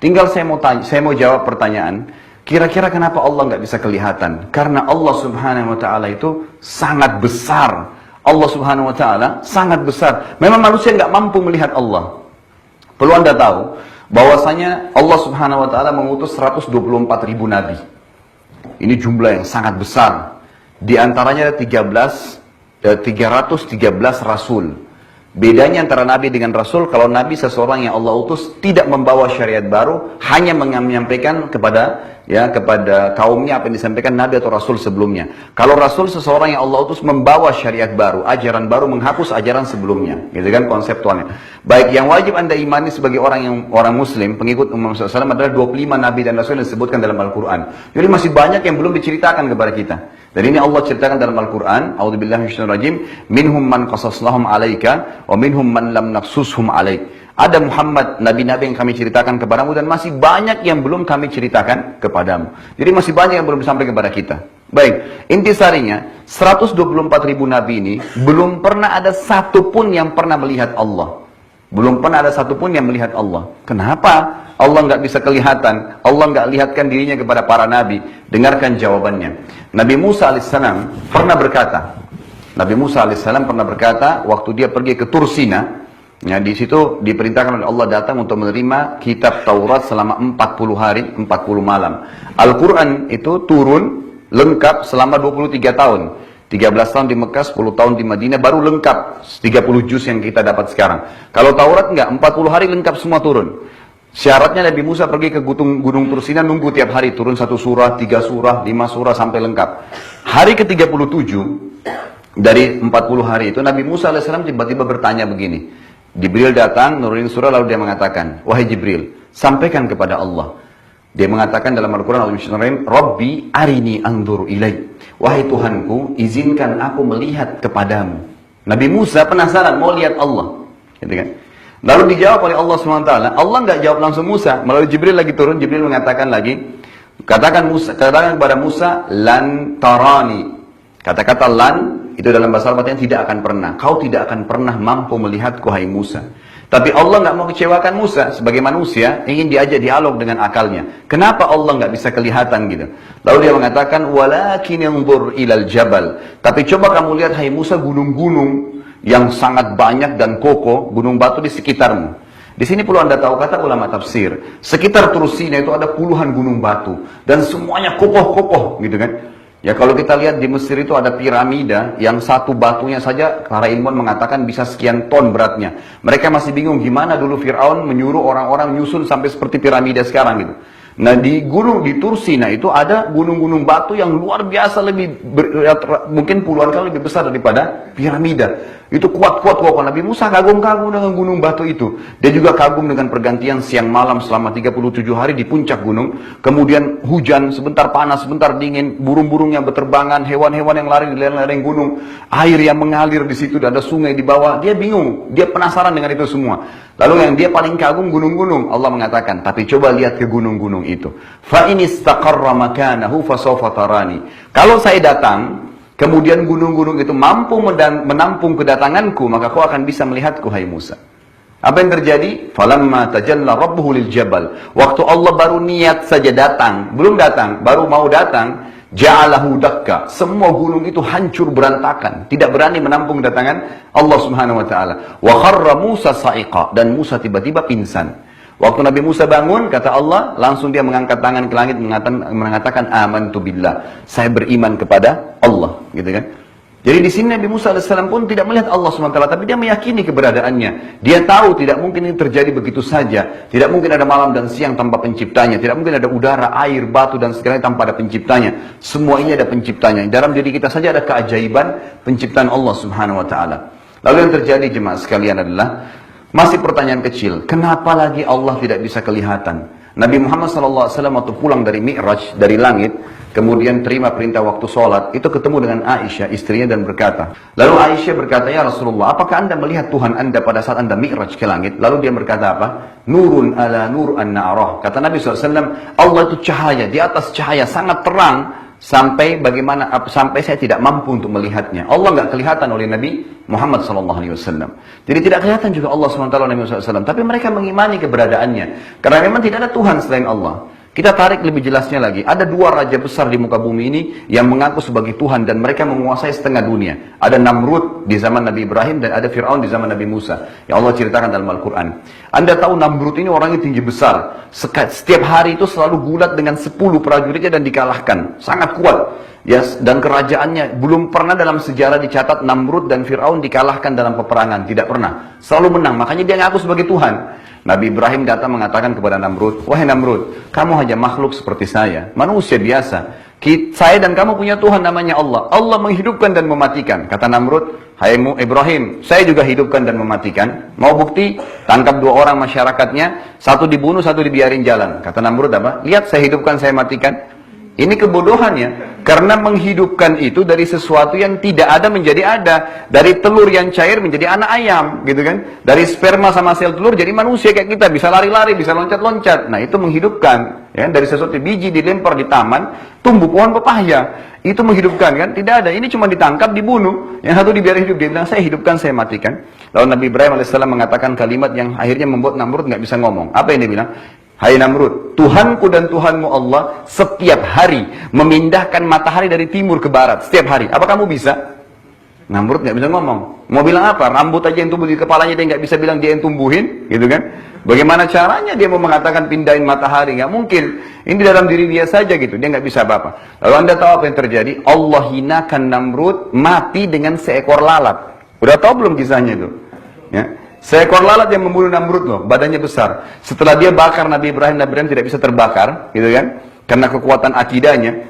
Tinggal saya mau tanya, saya mau jawab pertanyaan, kira-kira kenapa Allah nggak bisa kelihatan? Karena Allah Subhanahu wa Ta'ala itu sangat besar. Allah Subhanahu wa Ta'ala sangat besar. Memang manusia nggak mampu melihat Allah. Perlu Anda tahu bahwasanya Allah Subhanahu wa Ta'ala mengutus 124.000 nabi. Ini jumlah yang sangat besar. Di antaranya ada 313 rasul. Bedanya antara nabi dengan rasul, kalau nabi seseorang yang Allah utus tidak membawa syariat baru, hanya menyampaikan kepada kaumnya apa yang disampaikan nabi atau rasul sebelumnya. Kalau rasul seseorang yang Allah utus membawa syariat baru, ajaran baru, menghapus ajaran sebelumnya. Gitu kan konseptualnya. Baik, yang wajib Anda imani sebagai orang muslim, pengikut Muhammad SAW adalah 25 nabi dan rasul yang disebutkan dalam Al-Quran. Jadi masih banyak yang belum diceritakan kepada kita. Dan ini Allah ceritakan dalam Al-Quran, A'udzubillahi minasyaitonirrajim, minhum man qasasnahum 'alaika wa minhum man lam naqsushum 'alaik. Ada Muhammad, nabi-nabi yang kami ceritakan kepadamu dan masih banyak yang belum kami ceritakan kepadamu. Jadi masih banyak yang belum sampai kepada kita. Baik, intisarinya 124.000 nabi ini belum pernah ada satupun yang pernah melihat Allah. Belum pernah ada satupun yang melihat Allah. Kenapa Allah nggak bisa kelihatan? Allah nggak lihatkan dirinya kepada para nabi. Dengarkan jawabannya. Nabi Musa alaihissalam pernah berkata. Nabi Musa alaihissalam pernah berkata waktu dia pergi ke Tursina. Ya, di situ diperintahkan oleh Allah datang untuk menerima kitab Taurat selama 40 hari, 40 malam. Al-Quran itu turun lengkap selama 23 tahun. 13 tahun di Mekah, 10 tahun di Madinah, baru lengkap 30 juz yang kita dapat sekarang. Kalau Taurat enggak, 40 hari lengkap semua turun. Syaratnya Nabi Musa pergi ke gunung Tursina, nunggu tiap hari turun 1 surah, 3 surah, 5 surah sampai lengkap. Hari ke-37 dari 40 hari itu Nabi Musa alaihissalam tiba-tiba bertanya begini. Jibril datang, nurunin surah, lalu dia mengatakan, wahai Jibril, sampaikan kepada Allah. Dia mengatakan dalam Al-Quran, Rabbi arini anzur ilaih. Wahai Tuhanku, izinkan aku melihat kepadamu. Nabi Musa penasaran, mau lihat Allah. Gitu kan? Lalu dijawab oleh Allah SWT. Allah nggak jawab langsung Musa. Melalui Jibril lagi turun, Jibril mengatakan lagi, katakan kepada Musa, lan tarani. Kata-kata lan, itu dalam bahasa Arab tidak akan pernah. Kau tidak akan pernah mampu melihatku, hai Musa. Tapi Allah nggak mau kecewakan Musa sebagai manusia, ingin diajak dialog dengan akalnya. Kenapa Allah nggak bisa kelihatan gitu? Lalu dia mengatakan, walakin yanzur ilal jabal. Tapi coba kamu lihat, hai Musa, gunung-gunung yang sangat banyak dan kokoh, gunung batu di sekitarmu. Di sini perlu Anda tahu, kata ulama tafsir, sekitar Tursina itu ada puluhan gunung batu dan semuanya kokoh-kokoh, gitu kan? Ya kalau kita lihat di Mesir itu ada piramida yang satu batunya saja para ilmuwan mengatakan bisa sekian ton beratnya. Mereka masih bingung gimana dulu Fir'aun menyuruh orang-orang nyusun sampai seperti piramida sekarang gitu. Nah di Tursina itu ada gunung-gunung batu yang luar biasa mungkin puluhan kali lebih besar daripada piramida. Itu kuat-kuat kokoh. Nabi Musa kagum-kagum dengan gunung batu itu. Dia juga kagum dengan pergantian siang malam selama 37 hari di puncak gunung. Kemudian hujan, sebentar panas, sebentar dingin, burung-burung yang berterbangan, hewan-hewan yang lari di lereng gunung, air yang mengalir di situ, ada sungai di bawah. Dia bingung, dia penasaran dengan itu semua. Lalu yang dia paling kagum gunung-gunung. Allah mengatakan, tapi coba lihat ke gunung-gunung itu. Fa in istaqarra makanahu fasawfa tarani. Kalau saya datang, kemudian gunung-gunung itu mampu menampung kedatanganku, maka kau akan bisa melihatku, hai Musa. Apa yang terjadi? Falamma tajalla rabbuhu lil jabal. Waktu Allah baru niat saja datang, belum datang, baru mau datang, ja'alahu dakka. Semua gunung itu hancur berantakan, tidak berani menampung kedatangan Allah Subhanahu wa taala. Wa kharra Musa sa'iqa, dan Musa tiba-tiba pingsan. Waktu Nabi Musa bangun, kata Allah, langsung dia mengangkat tangan ke langit mengatakan amantu billah, saya beriman kepada Allah, gitu kan? Jadi di sini Nabi Musa alaihissalam pun tidak melihat Allah SWT, tapi dia meyakini keberadaannya. Dia tahu tidak mungkin ini terjadi begitu saja. Tidak mungkin ada malam dan siang tanpa penciptanya. Tidak mungkin ada udara, air, batu dan segalanya tanpa ada penciptanya. Semua ini ada penciptanya. Dalam diri kita saja ada keajaiban penciptaan Allah Subhanahu wa taala. Lalu yang terjadi jemaah sekalian adalah masih pertanyaan kecil, kenapa lagi Allah tidak bisa kelihatan? Nabi Muhammad SAW waktu pulang dari Mi'raj, dari langit, kemudian terima perintah waktu sholat, itu ketemu dengan Aisyah, istrinya, dan berkata, lalu Aisyah berkata, ya Rasulullah, apakah anda melihat Tuhan anda pada saat anda Mi'raj ke langit? Lalu dia berkata apa? Nurun ala nur an na'arah. Kata Nabi SAW, Allah itu cahaya, di atas cahaya, sangat terang, sampai saya tidak mampu untuk melihatnya. Allah nggak kelihatan oleh Nabi Muhammad SAW. Jadi tidak kelihatan juga Allah SWT oleh Nabi SAW. Tapi mereka mengimani keberadaannya. Karena memang tidak ada Tuhan selain Allah. Kita tarik lebih jelasnya lagi. Ada dua raja besar di muka bumi ini yang mengaku sebagai Tuhan dan mereka menguasai setengah dunia. Ada Namrud di zaman Nabi Ibrahim dan ada Fir'aun di zaman Nabi Musa. Yang Allah ceritakan dalam Al-Quran. Anda tahu Namrud ini orangnya tinggi besar. Setiap hari itu selalu gulat dengan 10 prajuritnya dan dikalahkan. Sangat kuat. Yes, dan kerajaannya belum pernah dalam sejarah dicatat Namrud dan Fir'aun dikalahkan dalam peperangan. Tidak pernah. Selalu menang. Makanya dia ngaku sebagai Tuhan. Nabi Ibrahim datang mengatakan kepada Namrud, wahai Namrud, kamu hanya makhluk seperti saya, manusia biasa. Saya dan kamu punya Tuhan namanya Allah. Allah menghidupkan dan mematikan. Kata Namrud, hai Ibrahim, saya juga hidupkan dan mematikan. Mau bukti? Tangkap 2 orang masyarakatnya, satu dibunuh, satu dibiarin jalan. Kata Namrud apa? Lihat saya hidupkan, saya matikan. Ini kebodohannya, karena menghidupkan itu dari sesuatu yang tidak ada menjadi ada, dari telur yang cair menjadi anak ayam, gitu kan? Dari sperma sama sel telur jadi manusia kayak kita, bisa lari-lari, bisa loncat-loncat. Nah itu menghidupkan, ya? Dari sesuatu biji dilempar di taman, tumbuh pohon pepaya, itu menghidupkan kan? Tidak ada, ini cuma ditangkap, dibunuh, yang satu dibiarkan hidup, dia bilang saya hidupkan, saya matikan. Lalu Nabi Ibrahim AS mengatakan kalimat yang akhirnya membuat Namrud nggak bisa ngomong. Apa yang dia bilang? Hai Namrud, Tuhanku dan Tuhanmu Allah setiap hari memindahkan matahari dari timur ke barat. Setiap hari. Apa kamu bisa? Namrud nggak bisa ngomong. Mau bilang apa? Rambut aja yang tumbuh di kepalanya dia nggak bisa bilang dia yang tumbuhin, gitu kan? Bagaimana caranya dia mau mengatakan pindahin matahari? Nggak mungkin. Ini dalam diri dia saja gitu. Dia nggak bisa apa-apa. Lalu Anda tahu apa yang terjadi? Allah hinakan Namrud mati dengan seekor lalat. Udah tahu belum kisahnya itu? Ya. Seekor lalat yang membunuh Namrud loh, badannya besar. Setelah dia bakar Nabi Ibrahim tidak bisa terbakar, gitu kan? Karena kekuatan akidahnya.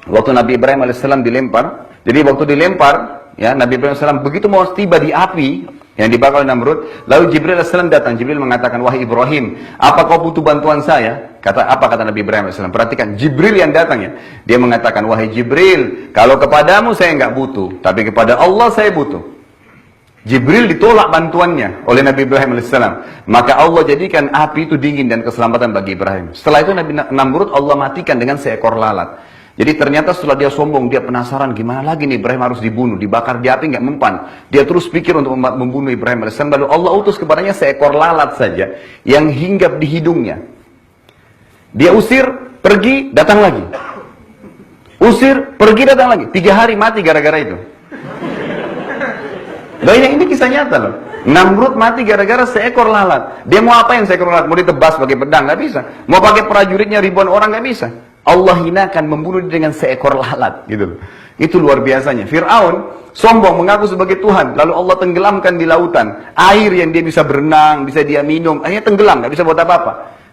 Waktu Nabi Ibrahim AS dilempar, jadi waktu dilempar, ya Nabi Ibrahim AS begitu mau tiba di api yang dibakar oleh Namrud, lalu Jibril AS datang. Jibril mengatakan, wahai Ibrahim, apa kau butuh bantuan saya? Apa kata Nabi Ibrahim AS? Perhatikan, Jibril yang datang ya. Dia mengatakan, wahai Jibril, kalau kepadamu saya nggak butuh, tapi kepada Allah saya butuh. Jibril ditolak bantuannya oleh Nabi Ibrahim AS. Maka Allah jadikan api itu dingin dan keselamatan bagi Ibrahim. Setelah itu Nabi Namrud Allah matikan dengan seekor lalat. Jadi ternyata setelah dia sombong, dia penasaran gimana lagi nih Ibrahim harus dibunuh, dibakar di api nggak mempan. Dia terus pikir untuk membunuh Ibrahim AS. Lalu Allah utus kepadanya seekor lalat saja yang hinggap di hidungnya. Dia usir, pergi, datang lagi. Usir, pergi, datang lagi. 3 hari mati gara-gara itu. Nah ini kisah nyata loh. Namrud mati gara-gara seekor lalat. Dia mau apa yang seekor lalat? Mau ditebas pakai pedang? Nggak bisa. Mau pakai prajuritnya ribuan orang? Nggak bisa. Allah hinakan, membunuh dia dengan seekor lalat. Gitu loh. Itu luar biasanya. Fir'aun sombong mengaku sebagai Tuhan. Lalu Allah tenggelamkan di lautan. Air yang dia bisa berenang, bisa dia minum. Akhirnya tenggelam, nggak bisa buat apa-apa.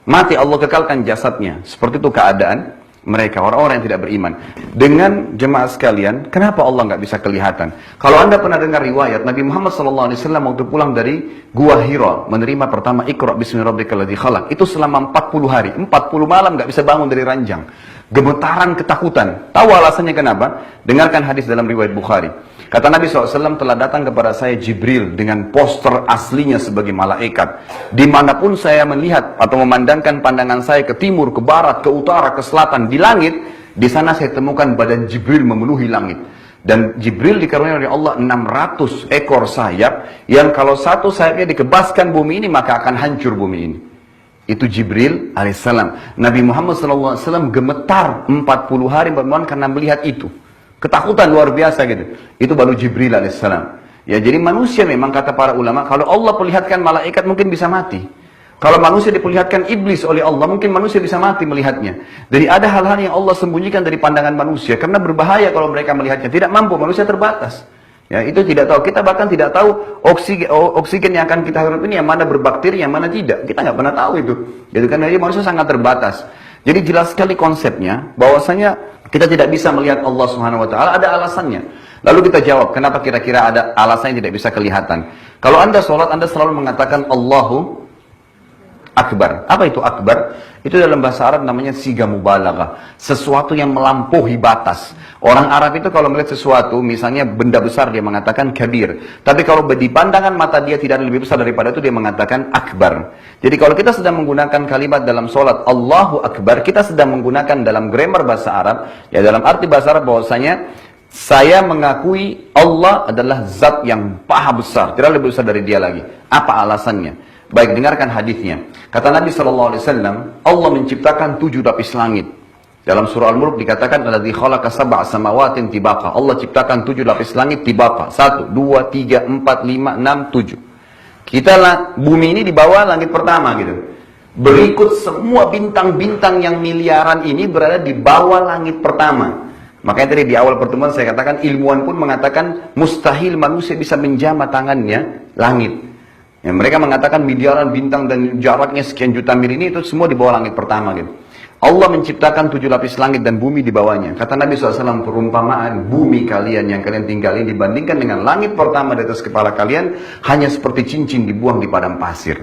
Mati, Allah kekalkan jasadnya. Seperti itu keadaan mereka, orang-orang yang tidak beriman. Dengan jemaah sekalian, kenapa Allah nggak bisa kelihatan? Kalau Anda pernah dengar riwayat, Nabi Muhammad SAW waktu pulang dari Gua Hira, menerima pertama Iqra bismi rabbikal ladzi khalaq, itu selama 40 hari, 40 malam nggak bisa bangun dari ranjang. Gemetaran ketakutan. Tahu alasannya kenapa? Dengarkan hadis dalam riwayat Bukhari. Kata Nabi SAW, telah datang kepada saya Jibril dengan poster aslinya sebagai malaikat. Dimanapun saya melihat atau memandangkan pandangan saya ke timur, ke barat, ke utara, ke selatan, di langit, di sana saya temukan badan Jibril memenuhi langit. Dan Jibril dikaruniai oleh Allah 600 ekor sayap, yang kalau satu sayapnya dikebaskan bumi ini, maka akan hancur bumi ini. Itu Jibril alaihissalam. Nabi Muhammad SAW gemetar 40 hari karena melihat itu. Ketakutan luar biasa gitu. Itu baru Jibril alaihissalam. Ya, jadi manusia memang kata para ulama, kalau Allah perlihatkan malaikat mungkin bisa mati. Kalau manusia diperlihatkan iblis oleh Allah, mungkin manusia bisa mati melihatnya. Jadi ada hal-hal yang Allah sembunyikan dari pandangan manusia, karena berbahaya kalau mereka melihatnya. Tidak mampu, manusia terbatas. Ya, itu tidak tahu. Kita bahkan tidak tahu oksigen yang akan kita hirup ini yang mana berbakteri, yang mana tidak. Kita nggak pernah tahu itu. Jadi kan manusia sangat terbatas. Jadi jelas sekali konsepnya, bahwasanya kita tidak bisa melihat Allah Subhanahu wa taala, ada alasannya. Lalu kita jawab, kenapa kira-kira ada alasan yang tidak bisa kelihatan? Kalau Anda sholat, Anda selalu mengatakan Allahu Akbar. Apa itu akbar? Itu dalam bahasa Arab namanya siga mubalaghah. Sesuatu yang melampaui batas. Orang Arab itu kalau melihat sesuatu, misalnya benda besar, dia mengatakan kabir. Tapi kalau di pandangan mata dia tidak ada lebih besar daripada itu, dia mengatakan akbar. Jadi kalau kita sedang menggunakan kalimat dalam sholat Allahu Akbar, kita sedang menggunakan dalam grammar bahasa Arab, ya dalam arti bahasa Arab bahwasanya saya mengakui Allah adalah zat yang maha besar, tidak lebih besar dari dia lagi. Apa alasannya? Baik, dengarkan hadisnya. Kata Nabi SAW, Allah menciptakan 7 lapis langit. Dalam surah Al-Mulk dikatakan, Alladzi khalaqa sab'a samawatin tibaqa. Allah ciptakan 7 lapis langit tibaqa. 1, 2, 3, 4, 5, 6, 7. Kita bumi ini di bawah langit pertama gitu. Berikut semua bintang-bintang yang miliaran ini berada di bawah langit pertama. Makanya tadi di awal pertemuan saya katakan, ilmuwan pun mengatakan mustahil manusia bisa menjamah tangannya langit. Ya, mereka mengatakan miliaran bintang dan jaraknya sekian juta mil ini itu semua di bawah langit pertama gitu. Allah menciptakan 7 lapis langit dan bumi di bawahnya. Kata Nabi SAW, perumpamaan bumi kalian yang kalian tinggali dibandingkan dengan langit pertama di atas kepala kalian hanya seperti cincin dibuang di padang pasir.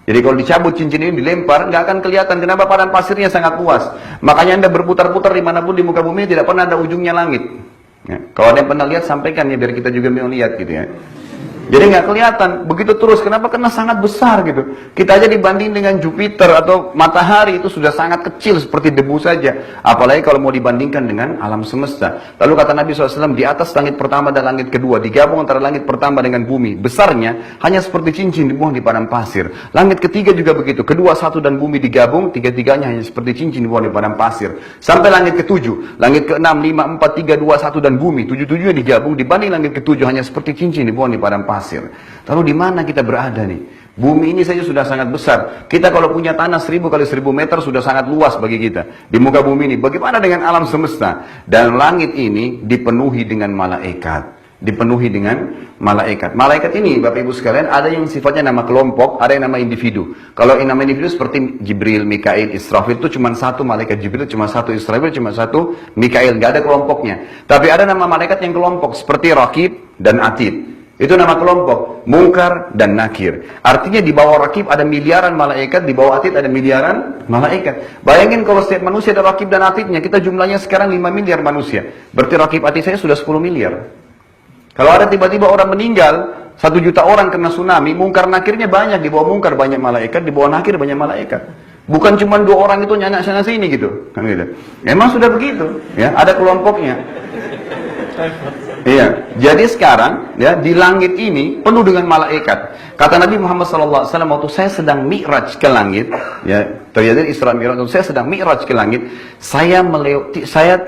Jadi kalau dicabut cincin ini dilempar, nggak akan kelihatan. Kenapa? Padang pasirnya sangat luas. Makanya Anda berputar-putar dimanapun di muka bumi tidak pernah ada ujungnya langit. Ya, kalau ada yang pernah lihat sampaikan ya biar kita juga mau lihat gitu ya. Jadi nggak kelihatan, begitu terus. Kenapa? Karena sangat besar gitu. Kita aja dibanding dengan Jupiter atau matahari itu sudah sangat kecil seperti debu saja. Apalagi kalau mau dibandingkan dengan alam semesta. Lalu kata Nabi SAW, di atas langit pertama dan langit kedua, digabung antara langit pertama dengan bumi. Besarnya hanya seperti cincin dibuang di padang pasir. Langit ketiga juga begitu. Kedua, satu dan bumi digabung, tiga-tiganya hanya seperti cincin dibuang di padang pasir. Sampai langit ketujuh, langit keenam, 5, 4, 3, 2, 1 dan bumi. 7-7 digabung, dibanding langit ketujuh hanya seperti cincin dibuang di padang pasir. Lalu di mana kita berada nih? Bumi ini saja sudah sangat besar. Kita kalau punya tanah 1000 kali 1000 meter sudah sangat luas bagi kita. Di muka bumi ini, bagaimana dengan alam semesta? Dan langit ini dipenuhi dengan malaikat. Dipenuhi dengan malaikat. Malaikat ini, Bapak Ibu sekalian, ada yang sifatnya nama kelompok, ada yang nama individu. Kalau yang nama individu seperti Jibril, Mikail, Israfil itu cuma satu malaikat. Jibril cuma satu, Israfil cuma satu, Mikail, nggak ada kelompoknya. Tapi ada nama malaikat yang kelompok seperti Raqib dan Atid. Itu nama kelompok, Munkar dan Nakir. Artinya di bawah Raqib ada miliaran malaikat, di bawah Atid ada miliaran malaikat. Bayangin kalau setiap manusia ada Raqib dan Atidnya, kita jumlahnya sekarang 5 miliar manusia. Berarti Raqib Atid saya sudah 10 miliar. Kalau ada tiba-tiba orang meninggal, 1 juta orang kena tsunami, Munkar Nakirnya banyak, di bawah Munkar banyak malaikat, di bawah Nakir banyak malaikat. Bukan cuma 2 orang itu nyanyi sana sini gitu. Kan gitu. Memang sudah begitu, ya, ada kelompoknya. Iya, jadi sekarang ya di langit ini penuh dengan malaikat. Kata Nabi Muhammad SAW, waktu saya sedang mi'raj ke langit, ya terjadi Isra Mi'raj, waktu saya sedang mi'raj ke langit, saya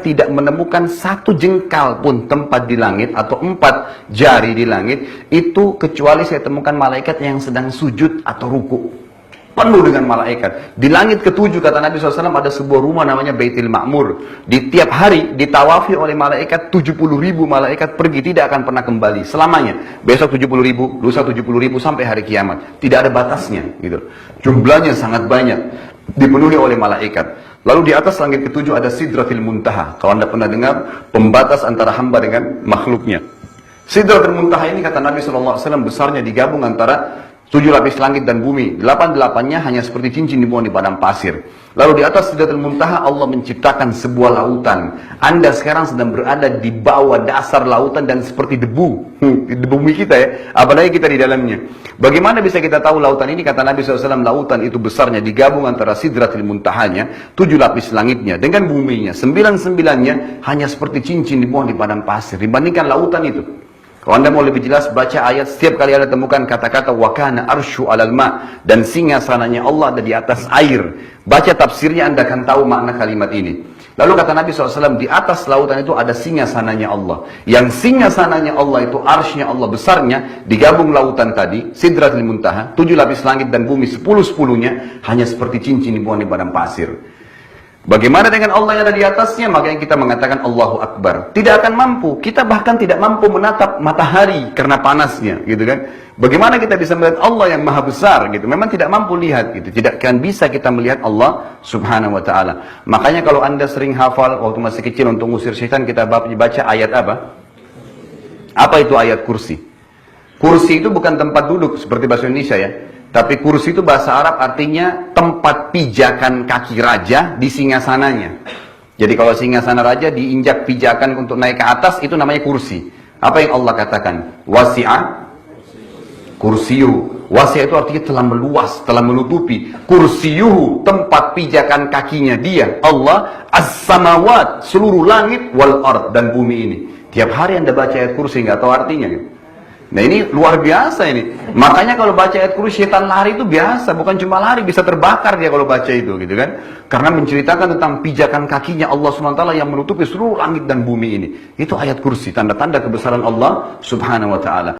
tidak menemukan 1 jengkal pun tempat di langit atau 4 jari di langit itu kecuali saya temukan malaikat yang sedang sujud atau ruku. Penuh dengan malaikat. Di langit ke-7 kata Nabi SAW ada sebuah rumah namanya Baitul Ma'mur. Di tiap hari ditawafi oleh malaikat 70.000 malaikat pergi tidak akan pernah kembali selamanya. Besok 70.000, lusa 70.000 sampai hari kiamat. Tidak ada batasnya gitu. Jumlahnya sangat banyak. Dipenuhi oleh malaikat. Lalu di atas langit ke-7 ada Sidratil Muntaha. Kalau Anda pernah dengar, pembatas antara hamba dengan makhluknya. Sidratil Muntaha ini kata Nabi SAW besarnya digabung antara 7 lapis langit dan bumi, 8-8-nya hanya seperti cincin dibuang di padang pasir. Lalu di atas Sidratul Muntaha Allah menciptakan sebuah lautan. Anda sekarang sedang berada di bawah dasar lautan dan seperti debu. Di bumi kita ya, apalagi kita di dalamnya. Bagaimana bisa kita tahu lautan ini? Kata Nabi SAW, lautan itu besarnya digabung antara Sidratul Muntahanya, 7 lapis langitnya, dengan buminya. 9-9-nya hanya seperti cincin dibuang di padang pasir. Dibandingkan lautan itu. Kalau Anda mau lebih jelas, baca ayat, setiap kali Anda temukan kata-kata wakana arsyu alal ma, dan singgasananya Allah ada di atas air. Baca tafsirnya Anda akan tahu makna kalimat ini. Lalu kata Nabi SAW, di atas lautan itu ada singgasananya Allah. Yang singgasananya Allah itu arsy-nya Allah besarnya, digabung lautan tadi, Sidratul Muntaha, 7 lapis langit dan bumi, 10-10-nya, hanya seperti cincin dibuang di padang pasir. Bagaimana dengan Allah yang ada di atasnya? Makanya kita mengatakan Allahu Akbar. Tidak akan mampu. Kita bahkan tidak mampu menatap matahari karena panasnya, gitu kan? Bagaimana kita bisa melihat Allah yang maha besar, gitu? Memang tidak mampu lihat, gitu. Tidak akan bisa kita melihat Allah Subhanahu Wa Taala. Makanya kalau Anda sering hafal waktu masih kecil untuk ngusir syaitan, kita baca ayat apa? Apa itu ayat kursi? Kursi itu bukan tempat duduk seperti bahasa Indonesia ya. Tapi kursi itu bahasa Arab artinya tempat pijakan kaki raja di singgasananya. Jadi kalau singgasana raja diinjak pijakan untuk naik ke atas, itu namanya kursi. Apa yang Allah katakan? Wasi'a kursiyuhu. Wasi'a itu artinya telah meluas, telah menutupi. Kursiyuhu, tempat pijakan kakinya dia, Allah, as-samawat, seluruh langit, wal ard, dan bumi ini. Tiap hari Anda baca ayat kursi, nggak tahu artinya gitu. Nah ini luar biasa ini. Makanya kalau baca ayat kursi, setan lari itu biasa, bukan cuma lari, bisa terbakar dia kalau baca itu gitu kan. Karena menceritakan tentang pijakan kakinya Allah SWT yang menutupi seluruh langit dan bumi ini. Itu ayat kursi, tanda-tanda kebesaran Allah Subhanahu wa taala.